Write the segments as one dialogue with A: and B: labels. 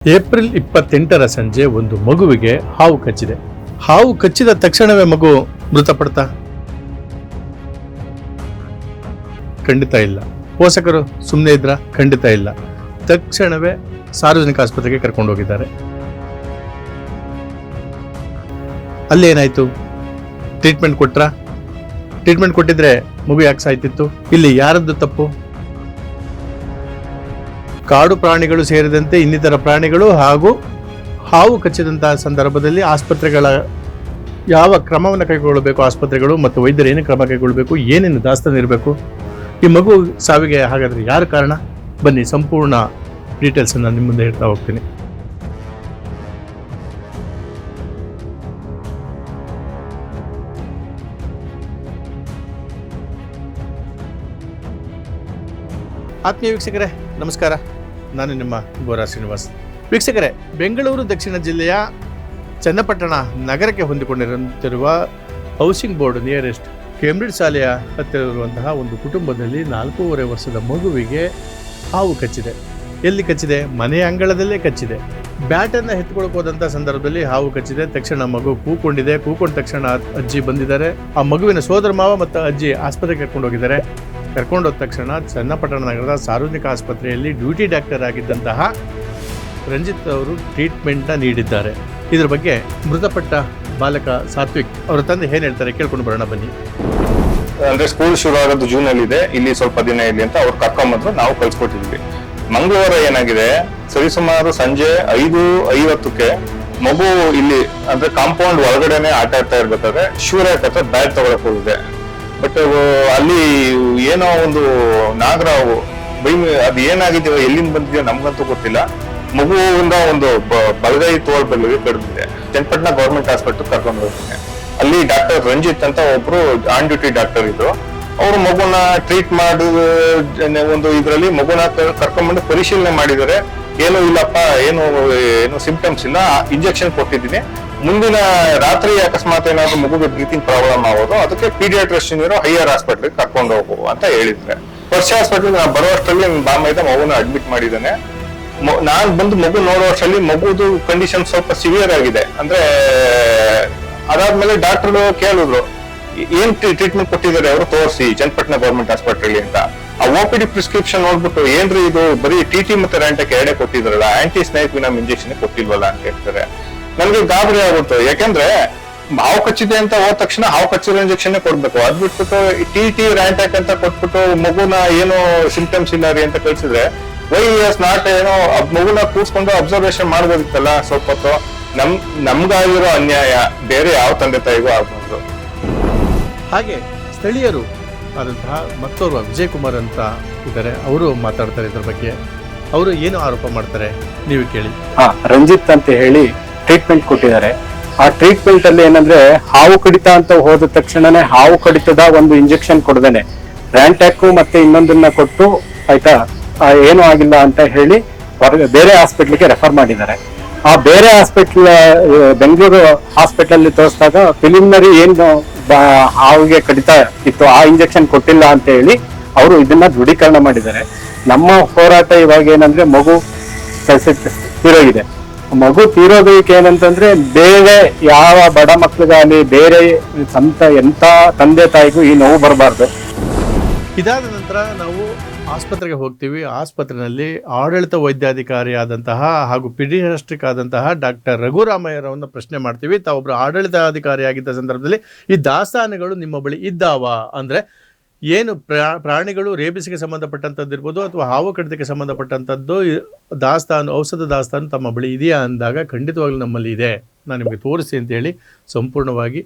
A: April 28ರ ಸಂಜೆ ಒಂದು ಮಗುವಿಗೆ ಹಾವು ಕಚ್ಚಿದೆ. ಹಾವು ಕಚ್ಚಿದ ತಕ್ಷಣವೇ ಮಗು ಮೃತಪಡ್ತಾ? ಖಂಡಿತ ಇಲ್ಲ. ಪೋಷಕರು ಸುಮ್ಮನೆ ಇದ್ರ? ಖಂಡಿತ ಇಲ್ಲ. ತಕ್ಷಣವೇ ಸಾರ್ವಜನಿಕ ಆಸ್ಪತ್ರೆಗೆ ಕರ್ಕೊಂಡು ಹೋಗಿದ್ದಾರೆ. ಅಲ್ಲೇನಾಯ್ತು? ಟ್ರೀಟ್ಮೆಂಟ್ ಕೊಟ್ರ? ಟ್ರೀಟ್ಮೆಂಟ್ ಕೊಟ್ಟಿದ್ರೆ ಮಗು ಯಾಕೆ ಸಾಯ್ತಿತ್ತು? ಇಲ್ಲಿ ಯಾರದ್ದು ತಪ್ಪು? ಕಾಡು ಪ್ರಾಣಿಗಳು ಸೇರಿದಂತೆ ಇನ್ನಿತರ ಪ್ರಾಣಿಗಳು ಹಾಗೂ ಹಾವು ಕಚ್ಚಿದಂತಹ ಸಂದರ್ಭದಲ್ಲಿ ಆಸ್ಪತ್ರೆಗಳ ಯಾವ ಕ್ರಮವನ್ನು ಕೈಗೊಳ್ಳಬೇಕು, ಆಸ್ಪತ್ರೆಗಳು ಮತ್ತು ವೈದ್ಯರು ಏನು ಕ್ರಮ ಕೈಗೊಳ್ಳಬೇಕು, ಏನೇನು ದಾಸ್ತಾನು ಇರಬೇಕು, ಈ ಮಗು ಸಾವಿಗೆ ಹಾಗಾದರೆ ಯಾರು ಕಾರಣ? ಬನ್ನಿ, ಸಂಪೂರ್ಣ ಡೀಟೇಲ್ಸನ್ನು ನಿಮ್ಮ ಮುಂದೆ ಹೇಳ್ತಾ ಹೋಗ್ತೀನಿ. ಆತ್ಮೀಯ ವೀಕ್ಷಕರೇ, ನಮಸ್ಕಾರ. ನಾನು ನಿಮ್ಮ ಗೋರಾ ಶ್ರೀನಿವಾಸ್. ವೀಕ್ಷಕರೇ, ಬೆಂಗಳೂರು ದಕ್ಷಿಣ ಜಿಲ್ಲೆಯ ಚನ್ನಪಟ್ಟಣ ನಗರಕ್ಕೆ ಹೊಂದಿಕೊಂಡಿರುತ್ತಿರುವ ಹೌಸಿಂಗ್ ಬೋರ್ಡ್ ನಿಯರೆಸ್ಟ್ ಕೇಂಬ್ರಿಡ್ಜ್ ಶಾಲೆಯ ಹತ್ತಿರ ಇರುವಂತಹ ಒಂದು ಕುಟುಂಬದಲ್ಲಿ 4.5 ವರ್ಷದ ಮಗುವಿಗೆ ಹಾವು ಕಚ್ಚಿದೆ. ಎಲ್ಲಿ ಕಚ್ಚಿದೆ? ಮನೆಯ ಅಂಗಳದಲ್ಲೇ ಕಚ್ಚಿದೆ. ಬ್ಯಾಟನ್ನು ಎತ್ಕೊಳಕ್ಕೆ ಹೋದಂಥ ಸಂದರ್ಭದಲ್ಲಿ ಹಾವು ಕಚ್ಚಿದೆ. ತಕ್ಷಣ ಮಗು ಕೂಕೊಂಡಿದೆ. ಕೂಕೊಂಡ ತಕ್ಷಣ ಅಜ್ಜಿ ಬಂದಿದ್ದಾರೆ. ಆ ಮಗುವಿನ ಸೋದರ ಮಾವ ಮತ್ತು ಅಜ್ಜಿ ಆಸ್ಪತ್ರೆಗೆ ಕರ್ಕೊಂಡು ಹೋಗಿದ್ದಾರೆ. ಕರ್ಕೊಂಡೋದ ತಕ್ಷಣ ಚನ್ನಪಟ್ಟಣ ನಗರದ ಸಾರ್ವಜನಿಕ ಆಸ್ಪತ್ರೆಯಲ್ಲಿ ಡ್ಯೂಟಿ ಡಾಕ್ಟರ್ ಆಗಿದ್ದಂತಹ ರಂಜಿತ್ ಅವರು ಟ್ರೀಟ್ಮೆಂಟ್ನ ನೀಡಿದ್ದಾರೆ. ಇದರ ಬಗ್ಗೆ ಮೃತಪಟ್ಟ ಬಾಲಕ ಸಾತ್ವಿಕ್ ಅವರ ತಂದೆ ಏನ್ ಹೇಳ್ತಾರೆ ಕೇಳ್ಕೊಂಡು ಬರೋಣ ಬನ್ನಿ.
B: ಅಂದ್ರೆ ಸ್ಕೂಲ್ ಶುರು ಆಗೋದು ಜೂನ್ ಅಲ್ಲಿ ಇದೆ, ಇಲ್ಲಿ ಸ್ವಲ್ಪ ದಿನ ಇಲ್ಲಿ ಅಂತ ಅವ್ರು ಕರ್ಕೊಂಬಂದ್ರು, ನಾವು ಕಳ್ಸಿಕೊಟ್ಟಿದ್ವಿ. ಮಂಗಳವಾರ ಏನಾಗಿದೆ, ಸರಿಸುಮಾರು ಸಂಜೆ 5:50ಕ್ಕೆ ಮಗು ಇಲ್ಲಿ ಅಂದ್ರೆ ಕಾಂಪೌಂಡ್ ಒಳಗಡೆನೆ ಆಟ ಆಡ್ತಾ ಇರ್ಬೇಕಾದ್ರೆ ಶಿವರಾಯ್ ಹತ್ರ ಬ್ಯಾಟ್ ತಗೊಳಕ್ ಹೋಗಿದೆ. ಬಟ್ ಅಲ್ಲಿ ಏನೋ ಒಂದು ನಾಗರಾವು ಅದು ಏನಾಗಿದೆಯೋ ಎಲ್ಲಿಂದ ಬಂದಿದೆಯೋ ನಮ್ಗಂತೂ ಗೊತ್ತಿಲ್ಲ. ಮಗುವಿಂದ ಒಂದು ಬಲಗೈ ತೋಳ್ ಬೆಲ್ಲಿಗೆ ಕಡಿದಿದೆ. ಚನ್ನಪಟ್ಟಣ ಗೌರ್ಮೆಂಟ್ ಹಾಸ್ಪಿಟಲ್ ಕರ್ಕೊಂಡು ಹೋಗ್ತೀನಿ. ಅಲ್ಲಿ ಡಾಕ್ಟರ್ ರಂಜಿತ್ ಅಂತ ಒಬ್ರು ಆನ್ ಡ್ಯೂಟಿ ಡಾಕ್ಟರ್ ಇದ್ರು. ಅವರು ಮಗುನ ಟ್ರೀಟ್ ಮಾಡಿ ಒಂದು ಇದರಲ್ಲಿ ಮಗುನ ಕರ್ಕೊಂಡ್ಬಂದು ಪರಿಶೀಲನೆ ಮಾಡಿದ್ದಾರೆ. ಏನೂ ಇಲ್ಲಪ್ಪ, ಏನು ಸಿಂಪ್ಟಮ್ಸ್ ಇಲ್ಲ, ಇಂಜೆಕ್ಷನ್ ಕೊಟ್ಟಿದ್ದೀನಿ. ಮುಂದಿನ ರಾತ್ರಿ ಅಕಸ್ಮಾತ್ ಏನಾದ್ರು ಮಗುಗೆ ಬ್ರೀತಿಂಗ್ ಪ್ರಾಬ್ಲಮ್ ಆಗೋದು, ಅದಕ್ಕೆ ಪೀಡಿಯಾಟ್ರಿಷಿಯನ್ ಇರೋ ಹೈಯರ್ ಹಾಸ್ಪಿಟಲ್ ಕರ್ಕೊಂಡು ಹೋಗು ಅಂತ ಹೇಳಿದ್ರೆ, ವರ್ಷ ಹಾಸ್ಪಿಟಲ್ ನಾನು ಬರುವಷ್ಟರಲ್ಲಿ ಬಾಮೈದ ಮಗುನ ಅಡ್ಮಿಟ್ ಮಾಡಿದ್ದಾನೆ. ನಾನ್ ಬಂದು ಮಗು ನೋಡುವಷ್ಟರಲ್ಲಿ ಮಗುದು ಕಂಡೀಷನ್ ಸ್ವಲ್ಪ ಸಿವಿಯರ್ ಆಗಿದೆ. ಅಂದ್ರೆ ಅದಾದ್ಮೇಲೆ ಡಾಕ್ಟರ್ ಕೇಳಿದ್ರು ಏನ್ ಟ್ರೀಟ್ಮೆಂಟ್ ಕೊಟ್ಟಿದ್ದಾರೆ ಅವರು, ತೋರಿಸಿ ಚನ್ನಪಟ್ಟಣ ಗೌರ್ಮೆಂಟ್ ಹಾಸ್ಪಿಟಲ್ ಅಂತ. ಆ OPD ಪ್ರಿಸ್ಕ್ರಿಪ್ಷನ್ ನೋಡ್ಬಿಟ್ಟು ಏನ್ರಿ ಇದು ಬರೀ TT ಮತ್ತೆ ರ್ಯಾಂಟಕ್ಕೆ ಎರಡೇ ಕೊಟ್ಟಿದ್ರಲ್ಲ, ಆಂಟಿ ಸ್ನೈಕ್ ವಿನಮ್ ಇಂಜೆಕ್ಷನ್ ಕೊಟ್ಟಿಲ್ವಲ್ಲ ಅಂತ ಹೇಳ್ತಾರೆ. ನನ್ಗೆ ಗಾಬರಿ ಆಗುತ್ತೆ. ಯಾಕೆಂದ್ರೆ ಹಾವು ಕಚ್ಚಿದೆ ಅಂತ ಹೋದ ತಕ್ಷಣ ಹಾವು ಕಚ್ಚಿರೋ ಇಂಜೆಕ್ಷನ್ ಕೊಡ್ಬೇಕು. ಅದ್ ಬಿಟ್ಬಿಟ್ಟು TT ರ್ಯಾಂಟಕ್ ಅಂತ ಕೊಟ್ಬಿಟ್ಟು ಮಗುನ ಏನೋ ಸಿಂಪ್ಟಮ್ಸ್ ಇಲ್ಲ ರೀ ಅಂತ ಕಳ್ಸಿದ್ರೆ ನಾಟ್ ಏನೋ ಮಗುನ ಕೂರ್ಸ್ಕೊಂಡು ಅಬ್ಸರ್ವೇಷನ್ ಮಾಡ್ಬೋದಿತ್ತಲ್ಲ ಸ್ವಲ್ಪ ಹೊತ್ತು. ನಮ್ಗಾಗಿರೋ ಅನ್ಯಾಯ ಬೇರೆ ಯಾವ ತಂದೆ ತಾಯಿಗೂ ಆಗ್ಬೋದು.
A: ಹಾಗೆ ಸ್ಥಳೀಯರು ಆದಂತಹ ಮತ್ತೋರ್ವ ವಿಜಯ್ ಕುಮಾರ್ ಅಂತ ಇದ್ದಾರೆ, ಅವರು ಮಾತಾಡ್ತಾರೆ ಇದ್ರ ಬಗ್ಗೆ. ಅವರು ಏನು ಆರೋಪ ಮಾಡ್ತಾರೆ ನೀವು ಕೇಳಿ.
C: ರಂಜಿತ್ ಅಂತ ಹೇಳಿ ಟ್ರೀಟ್ಮೆಂಟ್ ಕೊಟ್ಟಿದ್ದಾರೆ. ಆ ಟ್ರೀಟ್ಮೆಂಟ್ ಅಲ್ಲಿ ಏನಂದ್ರೆ ಹಾವು ಕಡಿತ ಅಂತ ಹೋದ ತಕ್ಷಣನೇ ಹಾವು ಕಡಿತದ ಒಂದು ಇಂಜೆಕ್ಷನ್ ಕೊಡದೇನೆ ರ್ಯಾಂಟ್ಯಾಕ್ ಮತ್ತೆ ಇನ್ನೊಂದನ್ನ ಕೊಟ್ಟು ಆಯ್ತಾ ಏನೂ ಆಗಿಲ್ಲ ಅಂತ ಹೇಳಿ ಬೇರೆ ಹಾಸ್ಪಿಟ್ಲಿಗೆ ರೆಫರ್ ಮಾಡಿದ್ದಾರೆ. ಆ ಬೇರೆ ಹಾಸ್ಪಿಟ್ಲ್ ಬೆಂಗಳೂರು ಹಾಸ್ಪಿಟಲ್ ಅಲ್ಲಿ ತೋರಿಸಿದಾಗ ಪ್ರಿಲಿಮಿನರಿ ಏನು ಹಾವಿಗೆ ಕಡಿತ ಇತ್ತು ಆ ಇಂಜೆಕ್ಷನ್ ಕೊಟ್ಟಿಲ್ಲ ಅಂತ ಹೇಳಿ ಅವರು ಇದನ್ನ ದೃಢೀಕರಣ ಮಾಡಿದ್ದಾರೆ. ನಮ್ಮ ಹೋರಾಟ ಇವಾಗ ಏನಂದ್ರೆ ಮಗು ತೀರೋಗಿದೆ. ಮಗು ತೀರೋದಕ್ಕೆ ಏನಂತಂದ್ರೆ ಬೇರೆ ಯಾವ ಬಡ ಮಕ್ಳಿಗಾಗಲಿ ಬೇರೆ ಎಂತ ತಂದೆ ತಾಯಿಗೂ ಈ ನೋವು ಬರಬಾರ್ದು.
A: ಇದಾದ ನಂತರ ನಾವು ಆಸ್ಪತ್ರೆಗೆ ಹೋಗ್ತೀವಿ. ಆಸ್ಪತ್ರೆಯಲ್ಲಿ ಆಡಳಿತ ವೈದ್ಯಾಧಿಕಾರಿ ಆದಂತಹ ಹಾಗೂ ಪೀಡಿಯಾಟ್ರಿಕ್ ಆದಂತಹ ಡಾಕ್ಟರ್ ರಘುರಾಮಯ್ಯರವನ್ನ ಪ್ರಶ್ನೆ ಮಾಡ್ತೀವಿ. ತಾವೊಬ್ಬರು ಆಡಳಿತಾಧಿಕಾರಿ ಆಗಿದ್ದ ಸಂದರ್ಭದಲ್ಲಿ ಈ ದಾಸ್ತಾನುಗಳು ನಿಮ್ಮ ಬಳಿ ಇದ್ದಾವ? ಅಂದ್ರೆ ಏನು ಪ್ರಾಣಿಗಳು ರೇಬಿಸ್ಗೆ ಸಂಬಂಧಪಟ್ಟಂಥದ್ದು ಇರ್ಬೋದು ಅಥವಾ ಹಾವು ಕಡಿತಕ್ಕೆ ಸಂಬಂಧಪಟ್ಟಂಥದ್ದು ದಾಸ್ತಾನು, ಔಷಧ ದಾಸ್ತಾನು ತಮ್ಮ ಬಳಿ ಇದೆಯಾ ಅಂದಾಗ ಖಂಡಿತವಾಗ್ಲೂ ನಮ್ಮಲ್ಲಿ ಇದೆ, ನಾನು ನಿಮಗೆ ತೋರಿಸಿ ಅಂತೇಳಿ ಸಂಪೂರ್ಣವಾಗಿ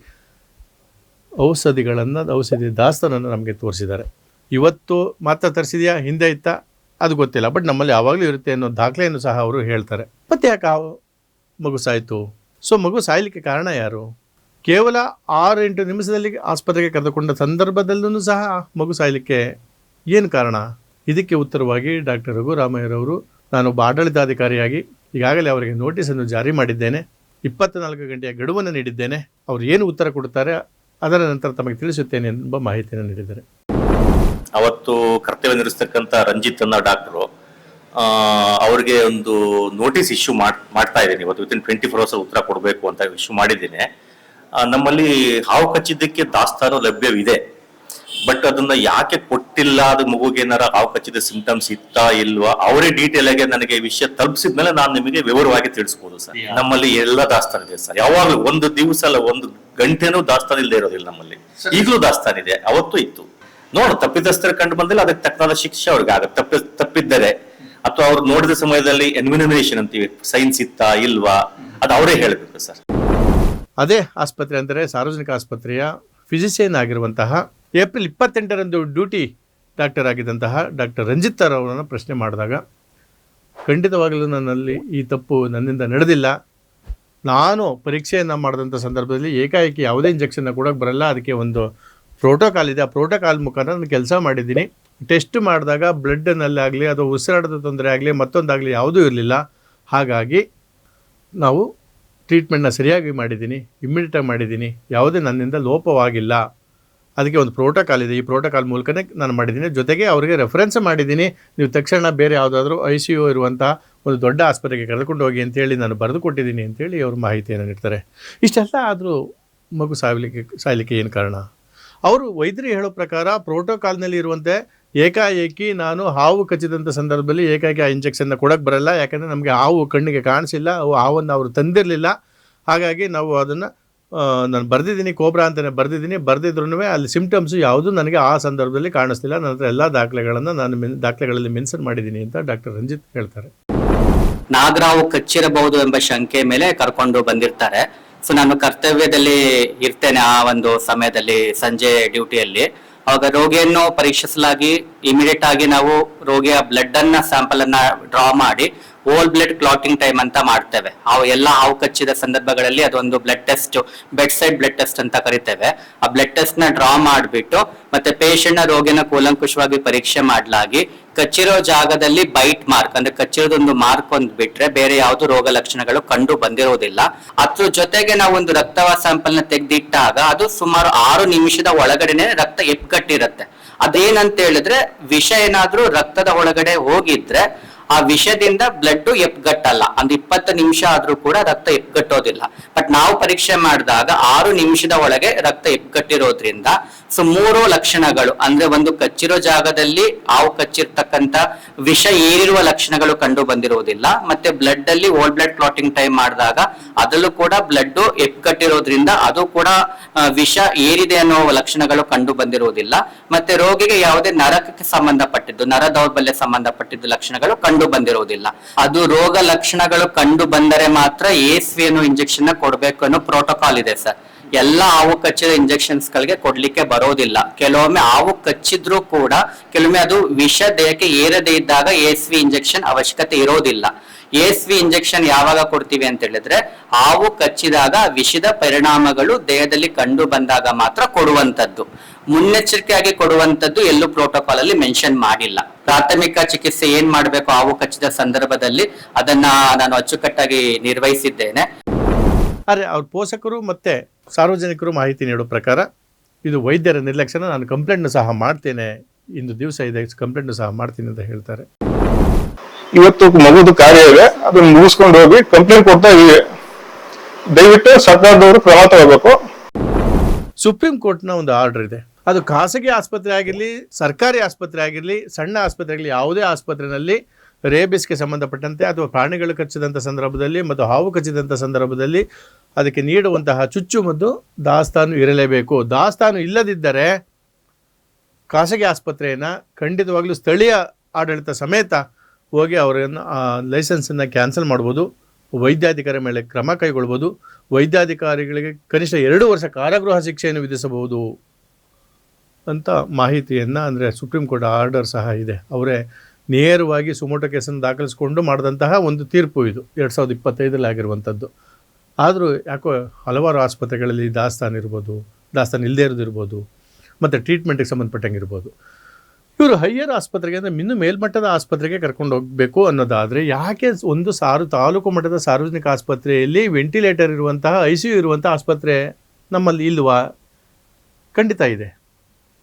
A: ಔಷಧಿ ದಾಸ್ತಾನನ್ನು ನಮಗೆ ತೋರಿಸಿದ್ದಾರೆ. ಇವತ್ತು ಮಾತ್ರ ತರಿಸಿದೆಯಾ, ಹಿಂದೆ ಇತ್ತಾ ಅದು ಗೊತ್ತಿಲ್ಲ, ಬಟ್ ನಮ್ಮಲ್ಲಿ ಯಾವಾಗಲೂ ಇರುತ್ತೆ ಅನ್ನೋ ದಾಖಲೆಯನ್ನು ಸಹ ಅವರು ಹೇಳ್ತಾರೆ. ಮತ್ತೆ ಯಾಕೆ ಮಗು ಸಾಯಿತು? ಸೊ ಮಗು ಸಾಯಲಿಕ್ಕೆ ಕಾರಣ ಯಾರು? ಕೇವಲ 6-8 ನಿಮಿಷದಲ್ಲಿ ಆಸ್ಪತ್ರೆಗೆ ಕರೆದುಕೊಂಡ ಸಂದರ್ಭದಲ್ಲೂ ಸಹ ಮಗು ಸಾಯಲಿಕ್ಕೆ ಏನು ಕಾರಣ? ಇದಕ್ಕೆ ಉತ್ತರವಾಗಿ ಡಾಕ್ಟರ್ ರಘುರಾಮಯ್ಯರವರು, ನಾನೊಬ್ಬ ಆಡಳಿತಾಧಿಕಾರಿಯಾಗಿ ಈಗಾಗಲೇ ಅವರಿಗೆ ನೋಟಿಸನ್ನು ಜಾರಿ ಮಾಡಿದ್ದೇನೆ, 24 ಗಂಟೆಯ ಗಡುವನ್ನು ನೀಡಿದ್ದೇನೆ, ಅವರು ಏನು ಉತ್ತರ ಕೊಡುತ್ತಾರೆ ಅದರ ನಂತರ ತಮಗೆ ತಿಳಿಸುತ್ತೇನೆ ಎಂಬ ಮಾಹಿತಿಯನ್ನು ನೀಡಿದ್ದಾರೆ.
D: ಅವತ್ತು ಕರ್ತವ್ಯ ನಿರ್ವಹಿಸ್ತಕ್ಕಂಥ ರಂಜಿತ್ ಅನ್ನೋ ಡಾಕ್ಟರು ಅವ್ರಿಗೆ ಒಂದು ನೋಟಿಸ್ ಇಶ್ಯೂ ಮಾಡ್ತಾ ಇದ್ದೀನಿ. ಇವತ್ತು ವಿತಿನ್ 24 hours ಉತ್ತರ ಕೊಡಬೇಕು ಅಂತ ಇಶ್ಯೂ ಮಾಡಿದ್ದೀನಿ. ನಮ್ಮಲ್ಲಿ ಹಾವು ಕಚ್ಚಿದ್ದಕ್ಕೆ ದಾಸ್ತಾನು ಲಭ್ಯವಿದೆ, ಬಟ್ ಅದನ್ನ ಯಾಕೆ ಕೊಟ್ಟಿಲ್ಲ, ಅದು ಮಗುಗೆ ಏನಾರ ಹಾವು ಕಚ್ಚಿದ ಸಿಂಪ್ಟಮ್ಸ್ ಇತ್ತಾ ಇಲ್ವಾ, ಅವರೇ ಡೀಟೇಲ್ ಆಗಿ ನನಗೆ ವಿಷಯ ತಲುಪಿಸಿದ್ಮೇಲೆ ನಾನು ನಿಮಗೆ ವಿವರವಾಗಿ ತಿಳಿಸ್ಬೋದು ಸರ್. ನಮ್ಮಲ್ಲಿ ಎಲ್ಲ ದಾಸ್ತಾನು ಇದೆ ಸರ್. ಯಾವಾಗಲೂ ಒಂದು ದಿವಸ ಅಲ್ಲ, ಒಂದು ಗಂಟೆನೂ ದಾಸ್ತಾನು ಇಲ್ಲದೆ ಇರೋದಿಲ್ಲ ನಮ್ಮಲ್ಲಿ. ಈಗಲೂ ದಾಸ್ತಾನಿದೆ, ಅವತ್ತು ಇತ್ತು. ನೋಡು, ತಪ್ಪಿತಸ್ಥರ ಕಂಡು ಬಂದಿಲ್ಲ, ಅದಕ್ಕೆ ತಕ್ಕನಾದ ಶಿಕ್ಷೆ ಅವ್ರಿಗೆ ಆಗುತ್ತೆ. ತಪ್ಪಿದ್ದರೆ ಅಥವಾ ಅವ್ರು ನೋಡಿದ ಸಮಯದಲ್ಲಿ ಎನ್ವಿಮಿನೇಷನ್ ಅಂತೀವಿ, ಸೈನ್ಸ್ ಇತ್ತಾ ಇಲ್ವಾ, ಅದು ಅವರೇ ಹೇಳಬೇಕು ಸರ್.
A: ಅದೇ ಆಸ್ಪತ್ರೆ ಅಂದರೆ ಸಾರ್ವಜನಿಕ ಆಸ್ಪತ್ರೆಯ ಫಿಸಿಷಿಯನ್ ಆಗಿರುವಂತಹ ಏಪ್ರಿಲ್ 28ರಂದು ಡ್ಯೂಟಿ ಡಾಕ್ಟರ್ ಆಗಿದ್ದಂತಹ ಡಾಕ್ಟರ್ ರಂಜಿತ್ ಅವರನ್ನು ಪ್ರಶ್ನೆ ಮಾಡಿದಾಗ, ಖಂಡಿತವಾಗಲೂ ನನ್ನಲ್ಲಿ ಈ ತಪ್ಪು ನನ್ನಿಂದ ನಡೆದಿಲ್ಲ. ನಾನು ಪರೀಕ್ಷೆಯನ್ನು ಮಾಡಿದಂಥ ಸಂದರ್ಭದಲ್ಲಿ ಏಕಾಏಕಿ ಯಾವುದೇ ಇಂಜೆಕ್ಷನ್ನ ಕೊಡೋಕ್ಕೆ ಬರಲ್ಲ, ಅದಕ್ಕೆ ಒಂದು ಪ್ರೋಟೋಕಾಲ್ ಇದೆ. ಆ ಪ್ರೋಟೋಕಾಲ್ ಮುಖಾಂತರ ನಾನು ಕೆಲಸ ಮಾಡಿದ್ದೀನಿ. ಟೆಸ್ಟ್ ಮಾಡಿದಾಗ ಬ್ಲಡ್ನಲ್ಲಾಗಲಿ ಅಥವಾ ಉಸಿರಾಟದ ತೊಂದರೆ ಆಗಲಿ ಮತ್ತೊಂದಾಗಲಿ ಯಾವುದೂ ಇರಲಿಲ್ಲ. ಹಾಗಾಗಿ ನಾವು ಟ್ರೀಟ್ಮೆಂಟ್ನ ಸರಿಯಾಗಿ ಮಾಡಿದ್ದೀನಿ, ಇಮ್ಮಿಡಿಯೇಟಾಗಿ ಮಾಡಿದ್ದೀನಿ, ಯಾವುದೇ ನನ್ನಿಂದ ಲೋಪವಾಗಿಲ್ಲ. ಅದಕ್ಕೆ ಒಂದು ಪ್ರೋಟೋಕಾಲ್ ಇದೆ, ಈ ಪ್ರೋಟೋಕಾಲ್ ಮೂಲಕನೇ ನಾನು ಮಾಡಿದ್ದೀನಿ. ಜೊತೆಗೆ ಅವರಿಗೆ ರೆಫರೆನ್ಸ್ ಮಾಡಿದ್ದೀನಿ, ನೀವು ತಕ್ಷಣ ಬೇರೆ ಯಾವುದಾದ್ರೂ ICU ಇರುವಂಥ ಒಂದು ದೊಡ್ಡ ಆಸ್ಪತ್ರೆಗೆ ಕರೆದುಕೊಂಡು ಹೋಗಿ ಅಂತೇಳಿ ನಾನು ಬರೆದು ಕೊಟ್ಟಿದ್ದೀನಿ ಅಂತೇಳಿ ಅವರು ಮಾಹಿತಿಯನ್ನು ನೀಡ್ತಾರೆ. ಇಷ್ಟೆಲ್ಲ ಆದರೂ ಮಗು ಸಾಯಲಿಕ್ಕೆ ಏನು ಕಾರಣ? ಅವರು ವೈದ್ಯರು ಹೇಳೋ ಪ್ರಕಾರ ಪ್ರೋಟೋಕಾಲ್ನಲ್ಲಿ ಇರುವಂತೆ ಏಕಾಏಕಿ ನಾನು ಹಾವು ಕಚ್ಚಿದಂಥ ಸಂದರ್ಭದಲ್ಲಿ ಏಕಾಏಕಿ ಆ ಇಂಜೆಕ್ಷನ್ನ ಕೊಡೋಕ್ಕೆ ಬರಲ್ಲ. ಯಾಕಂದರೆ ನಮಗೆ ಹಾವು ಕಣ್ಣಿಗೆ ಕಾಣಿಸಿಲ್ಲ, ಹಾವನ್ನು ಅವರು ತಂದಿರಲಿಲ್ಲ. ಹಾಗಾಗಿ ನಾವು ಅದನ್ನು ನಾನು ಬರೆದಿದ್ದೀನಿ, ಕೋಬ್ರಾ ಅಂತಲೇ ಬರೆದಿದ್ರೂ ಅಲ್ಲಿ ಸಿಂಪ್ಟಮ್ಸು ಯಾವುದೂ ನನಗೆ ಆ ಸಂದರ್ಭದಲ್ಲಿ ಕಾಣಿಸ್ತಿಲ್ಲ. ನನ್ನ ಹತ್ರ ಎಲ್ಲ ದಾಖಲೆಗಳನ್ನು ನಾನು ದಾಖಲೆಗಳಲ್ಲಿ ಮೆನ್ಷನ್ ಮಾಡಿದ್ದೀನಿ ಅಂತ ಡಾಕ್ಟರ್ ರಂಜಿತ್ ಹೇಳ್ತಾರೆ.
E: ನಾಗರಾವು ಕಚ್ಚಿರಬಹುದು ಎಂಬ ಶಂಕೆ ಮೇಲೆ ಕರ್ಕೊಂಡು ಬಂದಿರ್ತಾರೆ. ಸೊ ನಾನು ಕರ್ತವ್ಯದಲ್ಲಿ ಇರ್ತೇನೆ ಆ ಒಂದು ಸಮಯದಲ್ಲಿ, ಸಂಜೆ ಡ್ಯೂಟಿಯಲ್ಲಿ. ಆವಾಗ ರೋಗಿಯನ್ನು ಪರೀಕ್ಷಿಸಲಾಗಿ ಇಮಿಡಿಯೇಟ್ ಆಗಿ ನಾವು ರೋಗಿಯ ಬ್ಲಡ್ ಅನ್ನ ಸ್ಯಾಂಪಲ್ ಅನ್ನ ಡ್ರಾ ಮಾಡಿ ಹೋಲ್ ಬ್ಲಡ್ ಕ್ಲಾಟಿಂಗ್ ಟೈಮ್ ಅಂತ ಮಾಡ್ತೇವೆ. ಎಲ್ಲ ಹಾವು ಕಚ್ಚಿದ ಸಂದರ್ಭಗಳಲ್ಲಿ ಅದೊಂದು blood test, bed side blood test ಅಂತ ಕರಿತೇವೆ. ಆ ಬ್ಲಡ್ ಟೆಸ್ಟ್ ನ ಡ್ರಾ ಮಾಡಿಬಿಟ್ಟು ಮತ್ತೆ ಪೇಷಂಟ್ ನ ರೋಗಿನ ಕೂಲಂಕುಷವಾಗಿ ಪರೀಕ್ಷೆ ಮಾಡಲಾಗಿ ಕಚ್ಚಿರೋ ಜಾಗದಲ್ಲಿ ಬೈಟ್ ಮಾರ್ಕ್ ಅಂದ್ರೆ ಕಚ್ಚಿರೋದೊಂದು ಮಾರ್ಕ್ ಒಂದು ಬಿಟ್ರೆ ಬೇರೆ ಯಾವ್ದು ರೋಗ ಲಕ್ಷಣಗಳು ಕಂಡು ಬಂದಿರೋದಿಲ್ಲ. ಅದ್ರ ಜೊತೆಗೆ ನಾವು ಒಂದು ರಕ್ತವ ಸ್ಯಾಂಪಲ್ ನ ತೆಗೆದಿಟ್ಟಾಗ ಅದು ಸುಮಾರು 6 ನಿಮಿಷದ ಒಳಗಡೆನೆ ರಕ್ತ ಎಪ್ಗಟ್ಟಿರುತ್ತೆ. ಅದೇನಂತ ಹೇಳಿದ್ರೆ ವಿಷ ಏನಾದ್ರೂ ರಕ್ತದ ಒಳಗಡೆ ಹೋಗಿದ್ರೆ ಆ ವಿಷದಿಂದ ಬ್ಲಡ್ ಎಪ್ಗಟ್ಟಲ್ಲ. ಒಂದು 20 ನಿಮಿಷ ಆದ್ರೂ ಕೂಡ ರಕ್ತ ಎಪ್ಗಟ್ಟೋದಿಲ್ಲ. ಬಟ್ ನಾವು ಪರೀಕ್ಷೆ ಮಾಡಿದಾಗ 6 ನಿಮಿಷದ ಒಳಗೆ ರಕ್ತ ಎಪ್ಗಟ್ಟಿರೋದ್ರಿಂದ ಸೊ 3 ಲಕ್ಷಣಗಳು ಅಂದ್ರೆ ಒಂದು ಕಚ್ಚಿರೋ ಜಾಗದಲ್ಲಿ ಹಾವು ಕಚ್ಚಿರ್ತಕ್ಕಂತ ವಿಷ ಏರಿರುವ ಲಕ್ಷಣಗಳು ಕಂಡು ಬಂದಿರುವುದಿಲ್ಲ. ಮತ್ತೆ ಬ್ಲಡ್ ಅಲ್ಲಿ ಹೋಲ್ ಬ್ಲಡ್ ಕ್ಲಾಟಿಂಗ್ ಟೈಮ್ ಮಾಡಿದಾಗ ಅದರಲ್ಲೂ ಕೂಡ ಬ್ಲಡ್ ಎಪ್ಗಟ್ಟಿರೋದ್ರಿಂದ ಅದು ಕೂಡ ವಿಷ ಏರಿದೆ ಅನ್ನೋ ಲಕ್ಷಣಗಳು ಕಂಡು ಬಂದಿರುವುದಿಲ್ಲ. ಮತ್ತೆ ರೋಗಿಗೆ ಯಾವುದೇ ನರಕ್ಕೆ ಸಂಬಂಧಪಟ್ಟಿದ್ದು, ನರ ದೌರ್ಬಲ್ಯ ಸಂಬಂಧಪಟ್ಟಿದ್ದು ಲಕ್ಷಣಗಳು ಕಂಡು ಬಂದಿರುವುದಿಲ್ಲ. ಅದು ರೋಗ ಲಕ್ಷಣಗಳು ಕಂಡು ಬಂದರೆ ಮಾತ್ರ ASV ಅನ್ನೋ ಇಂಜೆಕ್ಷನ್ ಕೊಡಬೇಕು ಅನ್ನೋ ಪ್ರೋಟೋಕಾಲ್ ಇದೆ ಸರ್. ಎಲ್ಲ ಹಾವು ಕಚ್ಚಿದ ಇಂಜೆಕ್ಷನ್ಸ್ ಗಳಿಗೆ ಕೊಡ್ಲಿಕ್ಕೆ ಬರೋದಿಲ್ಲ. ಕೆಲವೊಮ್ಮೆ ಹಾವು ಕಚ್ಚಿದ್ರೂ ಕೂಡ ಕೆಲವೊಮ್ಮೆ ಅದು ವಿಷ ದೇಹಕ್ಕೆ ಏರದೇ ಇದ್ದಾಗ ASV ಇಂಜೆಕ್ಷನ್ ಅವಶ್ಯಕತೆ ಇರೋದಿಲ್ಲ. ASV ಇಂಜೆಕ್ಷನ್ ಯಾವಾಗ ಕೊಡ್ತೀವಿ ಅಂತ ಹೇಳಿದ್ರೆ ಹಾವು ಕಚ್ಚಿದಾಗ ವಿಷದ ಪರಿಣಾಮಗಳು ದೇಹದಲ್ಲಿ ಕಂಡು ಬಂದಾಗ ಮಾತ್ರ ಕೊಡುವಂತದ್ದು. ಮುನ್ನೆಚ್ಚರಿಕೆಯಾಗಿ ಕೊಡುವಂತದ್ದು ಎಲ್ಲೂ ಪ್ರೋಟೋಕಾಲ್ ಅಲ್ಲಿ ಮೆನ್ಷನ್ ಮಾಡಿಲ್ಲ. ಪ್ರಾಥಮಿಕ ಚಿಕಿತ್ಸೆ ಏನ್ ಮಾಡ್ಬೇಕು ಹಾವು ಕಚ್ಚಿದ ಸಂದರ್ಭದಲ್ಲಿ ಅದನ್ನ ನಾನು ಅಚ್ಚುಕಟ್ಟಾಗಿ ನಿರ್ವಹಿಸಿದ್ದೇನೆ.
A: ಆದರೆ ಅವ್ರ ಪೋಷಕರು ಮತ್ತು ಸಾರ್ವಜನಿಕರು ಮಾಹಿತಿ ನೀಡೋ ಪ್ರಕಾರ ಇದು ವೈದ್ಯರ ನಿರ್ಲಕ್ಷ್ಯನ, ನಾನು ಕಂಪ್ಲೇಂಟ್ನು ಸಹ ಮಾಡ್ತೇನೆ, ಇಂದು ದಿವಸ ಇದೆ ಕಂಪ್ಲೇಂಟ್ನು ಸಹ ಮಾಡ್ತೀನಿ ಅಂತ ಹೇಳ್ತಾರೆ.
B: ಇವತ್ತು ಮಗುದು ಕಾರ್ಯ ಇದೆ, ಅದನ್ನ ಮುಗಿಸ್ಕೊಂಡು ಹೋಗಿ ಕಂಪ್ಲೇಂಟ್ ಕೊಡ್ತಾ ಇದೀವಿ. ದಯವಿಟ್ಟು ಸರ್ಕಾರದವರು ಕ್ರಮ ತಗೋಬೇಕು.
A: ಸುಪ್ರೀಂ ಕೋರ್ಟ್ನ ಒಂದು ಆರ್ಡರ್ ಇದೆ. ಅದು ಖಾಸಗಿ ಆಸ್ಪತ್ರೆ ಆಗಿರಲಿ, ಸರ್ಕಾರಿ ಆಸ್ಪತ್ರೆ ಆಗಿರಲಿ, ಸಣ್ಣ ಆಸ್ಪತ್ರೆ ಆಗಲಿ, ಯಾವುದೇ ಆಸ್ಪತ್ರೆಯಲ್ಲಿ ರೇಬಿಸ್ಗೆ ಸಂಬಂಧಪಟ್ಟಂತೆ ಅಥವಾ ಪ್ರಾಣಿಗಳು ಕಚ್ಚಿದಂಥ ಸಂದರ್ಭದಲ್ಲಿ ಮತ್ತು ಹಾವು ಕಚ್ಚಿದಂಥ ಸಂದರ್ಭದಲ್ಲಿ ಅದಕ್ಕೆ ನೀಡುವಂತಹ ಚುಚ್ಚುಮದ್ದು ದಾಸ್ತಾನು ಇರಲೇಬೇಕು. ದಾಸ್ತಾನು ಇಲ್ಲದಿದ್ದರೆ ಖಾಸಗಿ ಆಸ್ಪತ್ರೆಯನ್ನು ಖಂಡಿತವಾಗ್ಲೂ ಸ್ಥಳೀಯ ಆಡಳಿತ ಸಮೇತ ಹೋಗಿ ಅವರನ್ನು ಲೈಸೆನ್ಸನ್ನು ಕ್ಯಾನ್ಸಲ್ ಮಾಡ್ಬೋದು, ವೈದ್ಯಾಧಿಕಾರಿ ಮೇಲೆ ಕ್ರಮ ಕೈಗೊಳ್ಬೋದು, ವೈದ್ಯಾಧಿಕಾರಿಗಳಿಗೆ ಕನಿಷ್ಠ 2 ವರ್ಷ ಕಾರಾಗೃಹ ಶಿಕ್ಷೆಯನ್ನು ವಿಧಿಸಬಹುದು ಅಂತ ಮಾಹಿತಿಯನ್ನು, ಅಂದರೆ ಸುಪ್ರೀಂ ಕೋರ್ಟ್ ಆರ್ಡರ್ ಸಹ ಇದೆ. ಅವರೇ ನೇರವಾಗಿ ಸುಮೋಟೋ ಕೇಸನ್ನು ದಾಖಲಿಸಿಕೊಂಡು ಮಾಡಿದಂತಹ ಒಂದು ತೀರ್ಪು ಇದು 2025 ಆಗಿರುವಂಥದ್ದು. ಆದರೂ ಯಾಕೋ ಹಲವಾರು ಆಸ್ಪತ್ರೆಗಳಲ್ಲಿ ದಾಸ್ತಾನು ಇರ್ಬೋದು, ದಾಸ್ತಾನು ಇಲ್ಲದೇ ಇರೋದಿರ್ಬೋದು, ಮತ್ತು ಟ್ರೀಟ್ಮೆಂಟಿಗೆ ಸಂಬಂಧಪಟ್ಟಂಗೆ ಇರ್ಬೋದು. ಇವರು ಹೈಯರ್ ಆಸ್ಪತ್ರೆಗೆ ಅಂದರೆ ಇನ್ನೂ ಮೇಲ್ಮಟ್ಟದ ಆಸ್ಪತ್ರೆಗೆ ಕರ್ಕೊಂಡು ಹೋಗಬೇಕು ಅನ್ನೋದಾದರೆ ಯಾಕೆ ಒಂದು ತಾಲೂಕು ಮಟ್ಟದ ಸಾರ್ವಜನಿಕ ಆಸ್ಪತ್ರೆಯಲ್ಲಿ ವೆಂಟಿಲೇಟರ್ ಇರುವಂತಹ ICU ಇರುವಂಥ ಆಸ್ಪತ್ರೆ ನಮ್ಮಲ್ಲಿ ಇಲ್ವಾ? ಖಂಡಿತ ಇದೆ.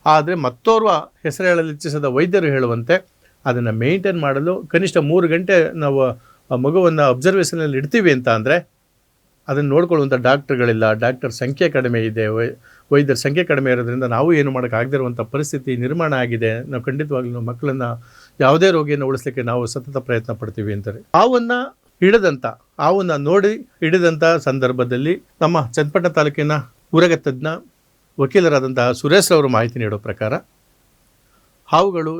A: ಆದರೆ ಮತ್ತೋರ್ವ ಹೆಸರು ಹೇಳಲು ಇಚ್ಛಿಸದ ವೈದ್ಯರು ಹೇಳುವಂತೆ ಅದನ್ನು ಮೇಂಟೈನ್ ಮಾಡಲು ಕನಿಷ್ಠ 3 ಗಂಟೆ ನಾವು ಆ ಮಗುವನ್ನು ಅಬ್ಸರ್ವೇಷನಲ್ಲಿ ಇಡ್ತೀವಿ ಅಂತ ಅಂದರೆ ಅದನ್ನು ನೋಡ್ಕೊಳ್ಳುವಂಥ ಡಾಕ್ಟರ್ಗಳಿಲ್ಲ, ಡಾಕ್ಟರ್ ಸಂಖ್ಯೆ ಕಡಿಮೆ ಇದೆ, ವೈದ್ಯರ ಸಂಖ್ಯೆ ಕಡಿಮೆ ಇರೋದ್ರಿಂದ ನಾವು ಏನು ಮಾಡೋಕ್ಕಾಗದಿರುವಂಥ ಪರಿಸ್ಥಿತಿ ನಿರ್ಮಾಣ ಆಗಿದೆ. ನಾವು ಖಂಡಿತವಾಗ್ಲೂ ಮಕ್ಕಳನ್ನು ಯಾವುದೇ ರೋಗಿಯನ್ನು ಉಳಿಸ್ಲಿಕ್ಕೆ ನಾವು ಸತತ ಪ್ರಯತ್ನ ಪಡ್ತೀವಿ ಅಂತಾರೆ. ಹಾವನ್ನು ನೋಡಿ ಹಿಡಿದಂಥ ಸಂದರ್ಭದಲ್ಲಿ ನಮ್ಮ ಚನ್ನಪಟ್ಟಣ ತಾಲೂಕಿನ ಉರಗ ತಜ್ಞ ವಕೀಲರಾದಂತಹ ಸುರೇಶ್ ಅವರು ಮಾಹಿತಿ ನೀಡೋ ಪ್ರಕಾರ ಹಾವುಗಳು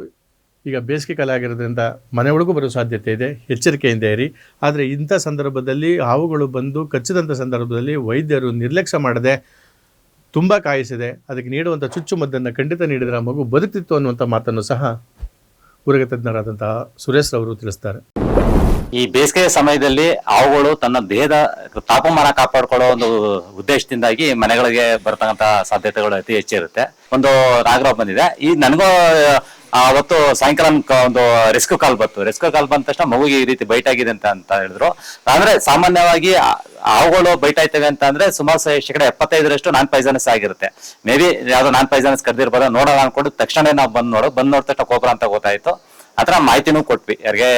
A: ಈಗ ಬೇಸಿಗೆ ಕಾಲ ಆಗಿರೋದ್ರಿಂದ ಮನೆಯೊಳಗೂ ಬರೋ ಸಾಧ್ಯತೆ ಇದೆ, ಎಚ್ಚರಿಕೆಯಿಂದ ಇರಿ. ಆದರೆ ಇಂಥ ಸಂದರ್ಭದಲ್ಲಿ ಹಾವುಗಳು ಬಂದು ಕಚ್ಚಿದಂಥ ಸಂದರ್ಭದಲ್ಲಿ ವೈದ್ಯರು ನಿರ್ಲಕ್ಷ್ಯ ಮಾಡದೆ ತುಂಬ ಕಾಯಿಸಿದೆ, ಅದಕ್ಕೆ ನೀಡುವಂಥ ಚುಚ್ಚುಮದ್ದನ್ನು ಖಂಡಿತ ನೀಡಿದರೆ ಆ ಮಗು ಬದುಕ್ತಿತ್ತು ಅನ್ನುವಂಥ ಮಾತನ್ನು ಸಹ ಉರಗ ತಜ್ಞರಾದಂತಹ ಸುರೇಶ್ ಅವರು ತಿಳಿಸ್ತಾರೆ.
F: ಈ ಬೇಸಿಗೆ ಸಮಯದಲ್ಲಿ ಹಾವುಗಳು ತನ್ನ ದೇಹದ ತಾಪಮಾನ ಕಾಪಾಡ್ಕೊಳ್ಳೋ ಒಂದು ಉದ್ದೇಶದಿಂದಾಗಿ ಮನೆಗಳಿಗೆ ಬರ್ತಕ್ಕಂತ ಸಾಧ್ಯತೆಗಳು ಅತಿ ಹೆಚ್ಚಿರುತ್ತೆ. ಒಂದು ನಾಗರಾವ್ ಬಂದಿದೆ, ಈ ನನಗೂ ಅವತ್ತು ಸಾಯಂಕಾಲ ಒಂದು ರೆಸ್ಕ್ಯೂ ಕಾಲ್ ಬಂದ ತಕ್ಷಣ ಮಗುಗೆ ಈ ರೀತಿ ಬೈಟ್ ಆಗಿದೆ ಅಂತ ಹೇಳಿದ್ರು. ಅಂದ್ರೆ ಸಾಮಾನ್ಯವಾಗಿ ಹಾವುಗಳು ಬೈಟ್ ಆಯ್ತವೆ ಅಂತ ಅಂದ್ರೆ ಸುಮಾರು 75% ನಾನ್ ಪಾಯ್ಸನಸ್ ಆಗಿರುತ್ತೆ. ಮೇ ಬಿ ಯಾವ್ದೋ ನಾನ್ ಪಾಯ್ಸನಸ್ ಕರೆದಿರ್ಬೋದು, ನೋಡೋಣ ಅನ್ಕೊಂಡು ತಕ್ಷಣ ನಾವು ಬಂದ್ ನೋಡಿದ ತಕ್ಷಣ ಕೋಬ್ರಾ ಅಂತ ಗೊತ್ತಾಯ್ತು. ಆತರ ಮಾಹಿತಿನೂ ಕೊಟ್ವಿ, ಯಾರಿಗೆ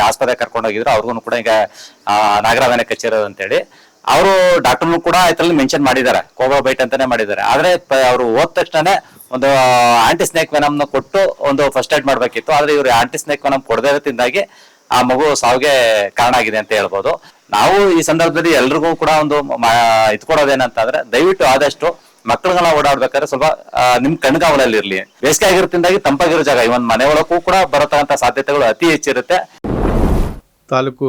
F: ಆಸ್ಪತ್ರೆಗೆ ಕರ್ಕೊಂಡು ಹೋಗಿದ್ರು ಅವ್ರಿಗೂ ಕೂಡ ಈಗ ನಾಗರಾವನೆ ಕಚ್ಚಿರೋದು ಅಂತೇಳಿ. ಅವರು ಡಾಕ್ಟರ್ನು ಕೂಡ ಇದ್ರಲ್ಲಿ ಮೆನ್ಷನ್ ಮಾಡಿದ್ದಾರೆ, ಕೋಬ್ರಾ ಬೈಟ್ ಅಂತಾನೆ ಮಾಡಿದ್ದಾರೆ. ಆದ್ರೆ ಅವರು ಹೋದ ತಕ್ಷಣ ಒಂದು ಆಂಟಿ ಸ್ನೇಕ್ ವೆನಮ್ ಕೊಟ್ಟು ಒಂದು ಫಸ್ಟ್ ಏಡ್ ಮಾಡ್ಬೇಕಿತ್ತು. ಆದ್ರೆ ಇವ್ರು ಆಂಟಿ ಸ್ನೇಕ್ ವೆನಮ್ ಕೊಡದೇ ಇರೋದ್ರಿಂದಾಗಿ ಆ ಮಗು ಸಾವಿಗೆ ಕಾರಣ ಆಗಿದೆ ಅಂತ ಹೇಳ್ಬೋದು. ನಾವು ಈ ಸಂದರ್ಭದಲ್ಲಿ ಎಲ್ರಿಗೂ ಕೂಡ ಒಂದು ಇದ್ಕೊಡೋದೇನಂತಂದ್ರೆ, ದಯವಿಟ್ಟು ಆದಷ್ಟು ಮಕ್ಕಳುಗಳನ್ನ ಓಡಾಡ್ಬೇಕಾದ್ರೆ ಸ್ವಲ್ಪ ನಿಮ್ ಕಣ್ಗಾವಲಲ್ಲಿ ಇರ್ಲಿ. ಬೇಸಿಗೆ ಆಗಿರೋದ್ರಿಂದಾಗಿ ತಂಪಾಗಿರೋ ಜಾಗ, ಇವನ್ ಮನೆ ಒಳಗೂ ಕೂಡ ಬರತಕ್ಕಂತ ಸಾಧ್ಯತೆಗಳು ಅತಿ ಹೆಚ್ಚಿರುತ್ತೆ.
A: ತಾಲೂಕು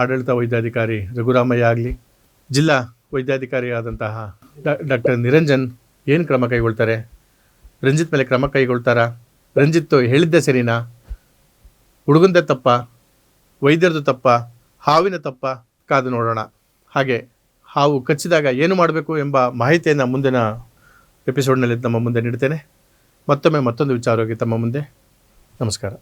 A: ಆಡಳಿತ ವೈದ್ಯಾಧಿಕಾರಿ ರಘುರಾಮಯ್ಯ ಆಗಲಿ, ಜಿಲ್ಲಾ ವೈದ್ಯಾಧಿಕಾರಿ ಆದಂತಹ ಡಾಕ್ಟರ್ ನಿರಂಜನ್ ಏನು ಕ್ರಮ ಕೈಗೊಳ್ತಾರೆ, ರಂಜಿತ್ ಮೇಲೆ ಕ್ರಮ ಕೈಗೊಳ್ತಾರಾ, ರಂಜಿತ್ ಹೇಳಿದ್ದೆ ಸರಿನಾ, ಹುಡುಗಂದೇ ತಪ್ಪ, ವೈದ್ಯರದು ತಪ್ಪ, ಹಾವಿನ ತಪ್ಪ, ಕಾದು ನೋಡೋಣ. ಹಾಗೆ ಹಾವು ಕಚ್ಚಿದಾಗ ಏನು ಮಾಡಬೇಕು ಎಂಬ ಮಾಹಿತಿಯನ್ನು ಮುಂದಿನ ಎಪಿಸೋಡ್ನಲ್ಲಿ ನಮ್ಮ ಮುಂದೆ ನೀಡ್ತೇನೆ. ಮತ್ತೊಮ್ಮೆ ಮತ್ತೊಂದು ವಿಚಾರವಾಗಿ ತಮ್ಮ ಮುಂದೆ. ನಮಸ್ಕಾರ.